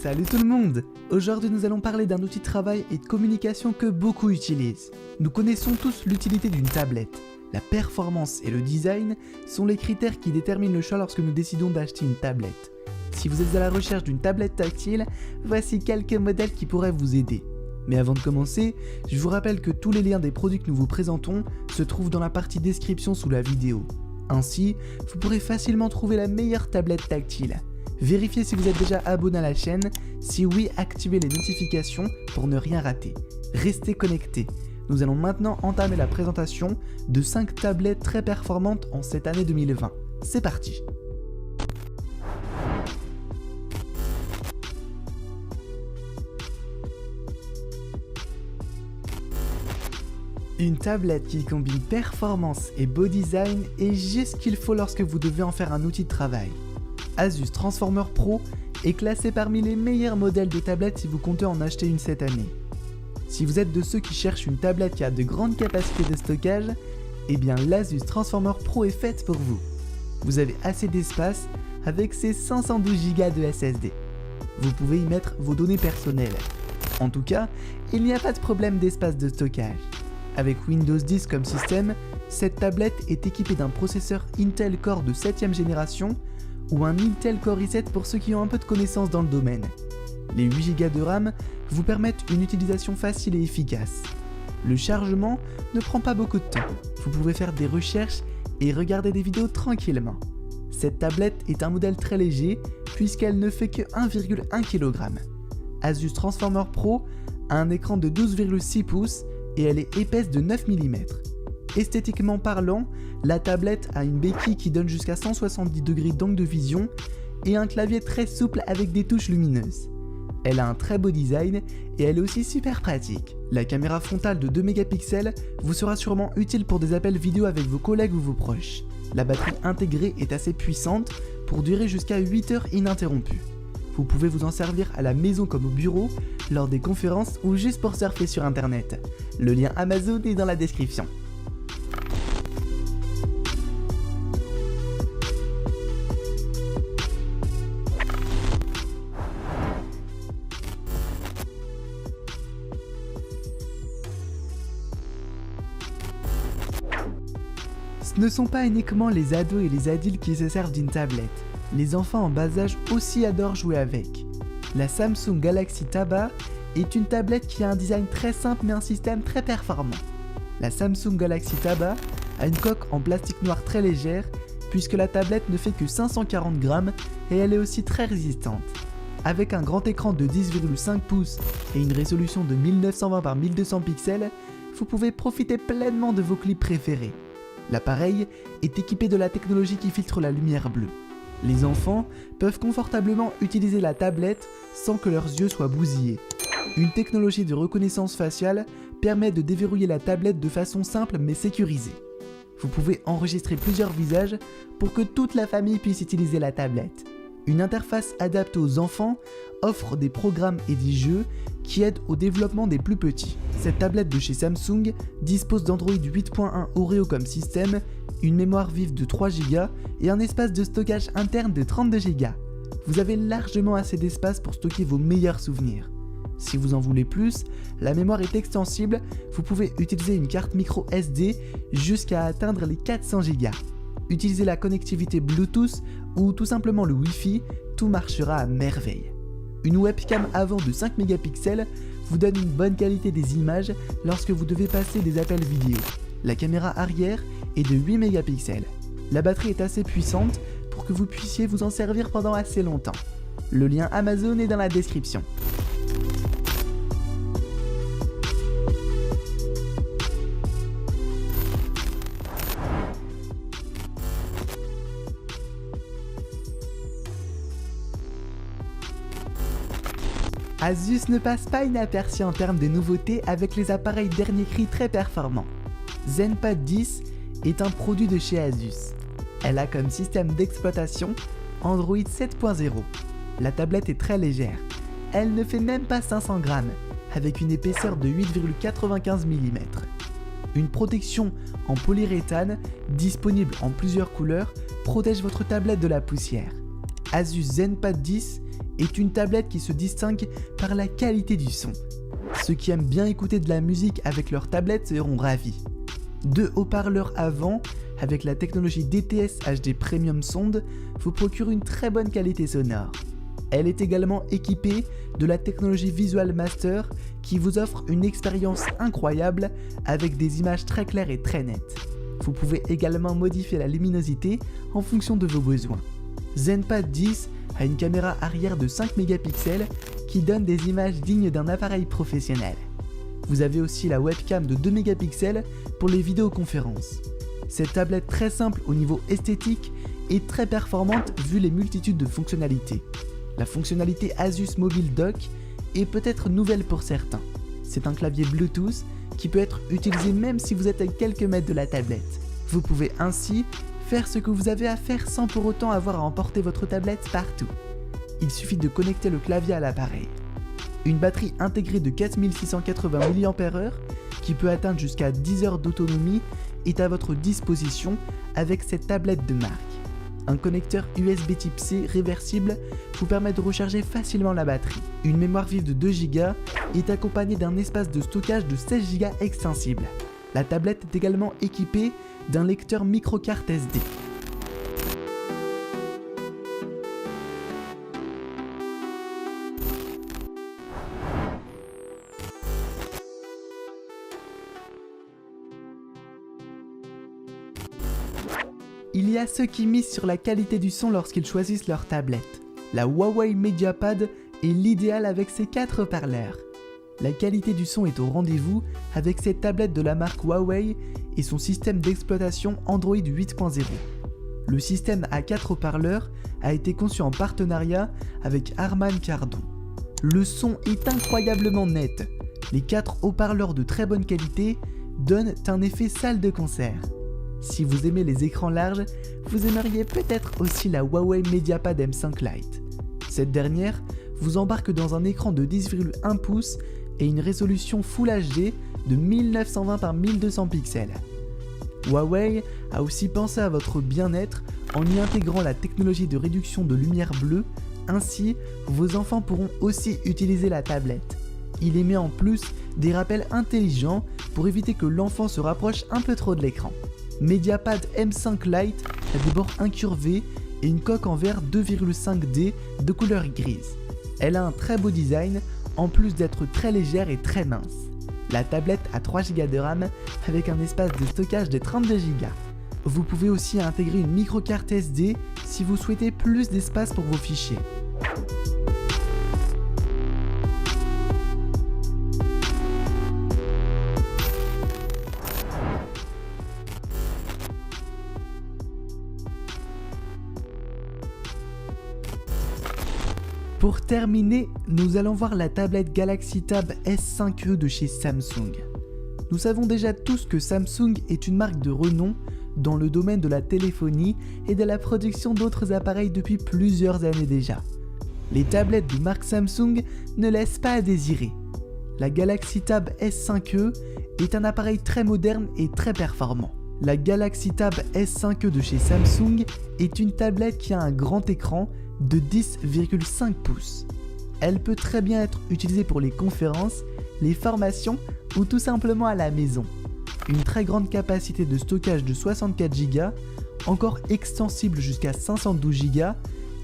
Salut tout le monde! Aujourd'hui nous allons parler d'un outil de travail et de communication que beaucoup utilisent. Nous connaissons tous l'utilité d'une tablette. La performance et le design sont les critères qui déterminent le choix lorsque nous décidons d'acheter une tablette. Si vous êtes à la recherche d'une tablette tactile, voici quelques modèles qui pourraient vous aider. Mais avant de commencer, je vous rappelle que tous les liens des produits que nous vous présentons se trouvent dans la partie description sous la vidéo. Ainsi, vous pourrez facilement trouver la meilleure tablette tactile. Vérifiez si vous êtes déjà abonné à la chaîne, si oui, activez les notifications pour ne rien rater. Restez connectés. Nous allons maintenant entamer la présentation de 5 tablettes très performantes en cette année 2020. C'est parti! Une tablette qui combine performance et beau design est juste ce qu'il faut lorsque vous devez en faire un outil de travail. Asus Transformer Pro est classé parmi les meilleurs modèles de tablettes si vous comptez en acheter une cette année. Si vous êtes de ceux qui cherchent une tablette qui a de grandes capacités de stockage, eh bien l'Asus Transformer Pro est faite pour vous. Vous avez assez d'espace avec ses 512 Go de SSD. Vous pouvez y mettre vos données personnelles. En tout cas, il n'y a pas de problème d'espace de stockage. Avec Windows 10 comme système, cette tablette est équipée d'un processeur Intel Core de 7ème génération ou un Intel Core i7 pour ceux qui ont un peu de connaissances dans le domaine. Les 8 Go de RAM vous permettent une utilisation facile et efficace. Le chargement ne prend pas beaucoup de temps. Vous pouvez faire des recherches et regarder des vidéos tranquillement. Cette tablette est un modèle très léger puisqu'elle ne fait que 1,1 kg. Asus Transformer Pro a un écran de 12,6 pouces et elle est épaisse de 9 mm. Esthétiquement parlant, la tablette a une béquille qui donne jusqu'à 170 degrés d'angle de vision et un clavier très souple avec des touches lumineuses. Elle a un très beau design et elle est aussi super pratique. La caméra frontale de 2 mégapixels vous sera sûrement utile pour des appels vidéo avec vos collègues ou vos proches. La batterie intégrée est assez puissante pour durer jusqu'à 8 heures ininterrompues. Vous pouvez vous en servir à la maison comme au bureau, lors des conférences ou juste pour surfer sur internet. Le lien Amazon est dans la description. Ce ne sont pas uniquement les ados et les adultes qui se servent d'une tablette. Les enfants en bas âge aussi adorent jouer avec. La Samsung Galaxy Tab est une tablette qui a un design très simple mais un système très performant. La Samsung Galaxy Tab a une coque en plastique noir très légère puisque la tablette ne fait que 540 grammes et elle est aussi très résistante. Avec un grand écran de 10,5 pouces et une résolution de 1920 par 1200 pixels, vous pouvez profiter pleinement de vos clips préférés. L'appareil est équipé de la technologie qui filtre la lumière bleue. Les enfants peuvent confortablement utiliser la tablette sans que leurs yeux soient bousillés. Une technologie de reconnaissance faciale permet de déverrouiller la tablette de façon simple mais sécurisée. Vous pouvez enregistrer plusieurs visages pour que toute la famille puisse utiliser la tablette. Une interface adaptée aux enfants offre des programmes et des jeux qui aident au développement des plus petits. Cette tablette de chez Samsung dispose d'Android 8.1 Oreo comme système, une mémoire vive de 3 Go et un espace de stockage interne de 32 Go. Vous avez largement assez d'espace pour stocker vos meilleurs souvenirs. Si vous en voulez plus, la mémoire est extensible, vous pouvez utiliser une carte micro SD jusqu'à atteindre les 400 Go. Utilisez la connectivité Bluetooth ou tout simplement le Wi-Fi, tout marchera à merveille. Une webcam avant de 5 mégapixels vous donne une bonne qualité des images lorsque vous devez passer des appels vidéo. La caméra arrière est de 8 mégapixels. La batterie est assez puissante pour que vous puissiez vous en servir pendant assez longtemps. Le lien Amazon est dans la description. Asus ne passe pas inaperçu en termes de nouveautés avec les appareils dernier cri très performants. ZenPad 10 est un produit de chez Asus. Elle a comme système d'exploitation Android 7.0. La tablette est très légère. Elle ne fait même pas 500 grammes, avec une épaisseur de 8,95 mm. Une protection en polyuréthane, disponible en plusieurs couleurs, protège votre tablette de la poussière. Asus ZenPad 10 est une tablette qui se distingue par la qualité du son. Ceux qui aiment bien écouter de la musique avec leur tablette seront ravis. 2 haut-parleurs avant, avec la technologie DTS HD Premium Sound, vous procurent une très bonne qualité sonore. Elle est également équipée de la technologie Visual Master qui vous offre une expérience incroyable avec des images très claires et très nettes. Vous pouvez également modifier la luminosité en fonction de vos besoins. ZenPad 10 a une caméra arrière de 5 mégapixels qui donne des images dignes d'un appareil professionnel. Vous avez aussi la webcam de 2 mégapixels pour les vidéoconférences. Cette tablette très simple au niveau esthétique est très performante vu les multitudes de fonctionnalités. La fonctionnalité Asus Mobile Dock est peut-être nouvelle pour certains. C'est un clavier Bluetooth qui peut être utilisé même si vous êtes à quelques mètres de la tablette. Vous pouvez ainsi faire ce que vous avez à faire sans pour autant avoir à emporter votre tablette partout. Il suffit de connecter le clavier à l'appareil. Une batterie intégrée de 4680 mAh qui peut atteindre jusqu'à 10 heures d'autonomie est à votre disposition avec cette tablette de marque. Un connecteur USB Type C réversible vous permet de recharger facilement la batterie. Une mémoire vive de 2 Go est accompagnée d'un espace de stockage de 16 Go extensible. La tablette est également équipée d'un lecteur microcarte SD. Il y a ceux qui misent sur la qualité du son lorsqu'ils choisissent leur tablette. La Huawei MediaPad est l'idéal avec ses 4 haut-parleurs. La qualité du son est au rendez-vous avec cette tablette de la marque Huawei et son système d'exploitation Android 8.0. Le système à 4 haut-parleurs a été conçu en partenariat avec Harman Kardon. Le son est incroyablement net. Les 4 haut-parleurs de très bonne qualité donnent un effet salle de concert. Si vous aimez les écrans larges, vous aimeriez peut-être aussi la Huawei MediaPad M5 Lite. Cette dernière vous embarque dans un écran de 10,1 pouces et une résolution Full HD de 1920 par 1200 pixels. Huawei a aussi pensé à votre bien-être en y intégrant la technologie de réduction de lumière bleue, ainsi vos enfants pourront aussi utiliser la tablette. Il émet en plus des rappels intelligents pour éviter que l'enfant se rapproche un peu trop de l'écran. MediaPad M5 Lite a des bords incurvés et une coque en verre 2,5D de couleur grise. Elle a un très beau design en plus d'être très légère et très mince. La tablette a 3 Go de RAM avec un espace de stockage de 32 Go. Vous pouvez aussi intégrer une microcarte SD si vous souhaitez plus d'espace pour vos fichiers. Pour terminer, nous allons voir la tablette Galaxy Tab S5e de chez Samsung. Nous savons déjà tous que Samsung est une marque de renom dans le domaine de la téléphonie et de la production d'autres appareils depuis plusieurs années déjà. Les tablettes de marque Samsung ne laissent pas à désirer. La Galaxy Tab S5e est un appareil très moderne et très performant. La Galaxy Tab S5e de chez Samsung est une tablette qui a un grand écran de 10,5 pouces. Elle peut très bien être utilisée pour les conférences, les formations ou tout simplement à la maison. Une très grande capacité de stockage de 64 Go, encore extensible jusqu'à 512 Go,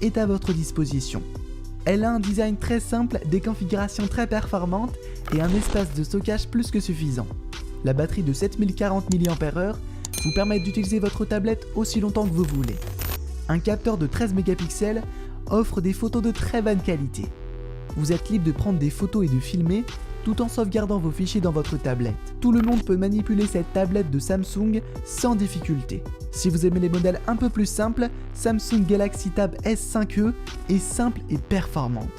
est à votre disposition. Elle a un design très simple, des configurations très performantes et un espace de stockage plus que suffisant. La batterie de 7040 mAh vous permet d'utiliser votre tablette aussi longtemps que vous voulez. Un capteur de 13 mégapixels offre des photos de très bonne qualité. Vous êtes libre de prendre des photos et de filmer tout en sauvegardant vos fichiers dans votre tablette. Tout le monde peut manipuler cette tablette de Samsung sans difficulté. Si vous aimez les modèles un peu plus simples, Samsung Galaxy Tab S5e est simple et performante.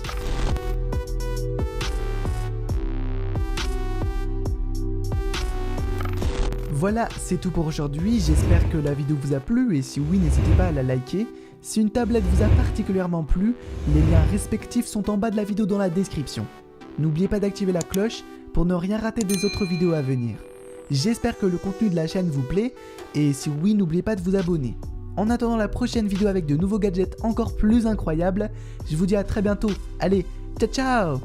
Voilà, c'est tout pour aujourd'hui, j'espère que la vidéo vous a plu et si oui, n'hésitez pas à la liker. Si une tablette vous a particulièrement plu, les liens respectifs sont en bas de la vidéo dans la description. N'oubliez pas d'activer la cloche pour ne rien rater des autres vidéos à venir. J'espère que le contenu de la chaîne vous plaît et si oui, n'oubliez pas de vous abonner. En attendant la prochaine vidéo avec de nouveaux gadgets encore plus incroyables, je vous dis à très bientôt. Allez, ciao ciao!